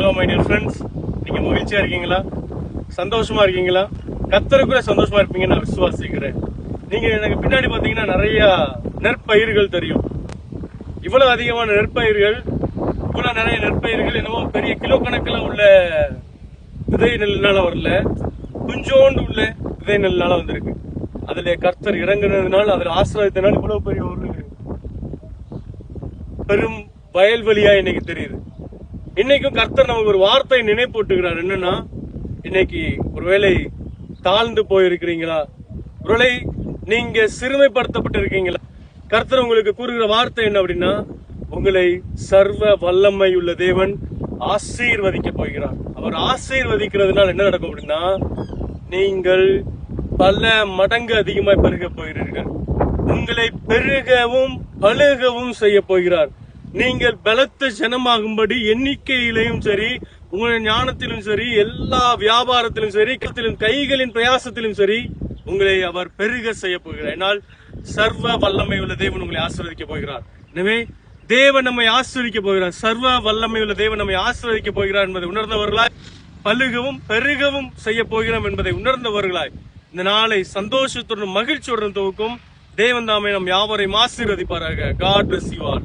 Hello my dear friends, நீங்க மகிழ்ச்சியா இருக்கீங்களா? சந்தோஷமா இருக்கீங்களா? கர்த்தருக்குள்ள சந்தோஷமா இருப்பீங்கன்னு நான் விசுவாசிக்கிறேன். நீங்க எனக்கு பின்னாடி பாத்தீங்கன்னா நிறைய நெற்பயிர்கள் தெரியும். இவ்வளவு அதிகமான நெற்பயிர்கள், இவ்வளவு நிறைய நெற்பயிர்கள் என்னவோ பெரிய கிலோ கணக்கில் உள்ள விதை நெல்லுனால வரல, கொஞ்சோண்டு உள்ள விதை நெல்லுனால வந்திருக்கு. அதுல கர்த்தர் இறங்குனதுனால, அதுல ஆசீர்வாதத்தினால இவ்வளவு பெரிய ஒரு பெரும் வயல்வெளியா இன்னைக்கு தெரியுது. இன்னைக்கும் கர்த்தர் நமக்கு ஒரு வார்த்தை நினைப்பூட்டுகிறார். என்னன்னா, இன்னைக்கு ஒருவேளை தாழ்ந்து போயிருக்கிறீங்களா? ஒருவேளை நீங்க சிறுமைப்படுத்தப்பட்டு இருக்கீங்களா? கர்த்தர் உங்களுக்கு கூறுகிற வார்த்தை என்ன அப்படின்னா, உங்களை சர்வ வல்லமை உள்ள தேவன் ஆசீர்வதிக்க போகிறார். அவர் ஆசீர்வதிக்கிறதுனால என்ன நடக்கும் அப்படின்னா, நீங்கள் பல மடங்கு அதிகமாய் பெருக போகிறீர்கள். உங்களை பெருகவும் பழுகவும் செய்ய போகிறார். நீங்கள் பலத்த ஜனமாகும்படி எண்ணிக்கையிலும் சரி, உங்களுடைய ஞானத்திலும் சரி, எல்லா வியாபாரத்திலும் சரி, கைகளின் பிரயாசத்திலும் சரி, உங்களை அவர் பெருக செய்ய போகிறார். என்னால் சர்வ வல்லமை உள்ள தேவன் உங்களை ஆசீர்வதிக்க போகிறார். எனவே தேவன் நம்மை ஆசீர்வதிக்க போகிறார். சர்வ வல்லமை உள்ள தேவன் நம்மை ஆசீர்வதிக்க போகிறார் என்பதை உணர்ந்தவர்களாய், பழுகவும் பெருகவும் செய்ய போகிறோம் என்பதை உணர்ந்தவர்களாய், இந்த நாளை சந்தோஷத்துடன் மகிழ்ச்சியுடன் துவக்கும் தேவன் தாமே நம் யாவரையும் ஆசீர்வதிப்பாராக. God bless you all.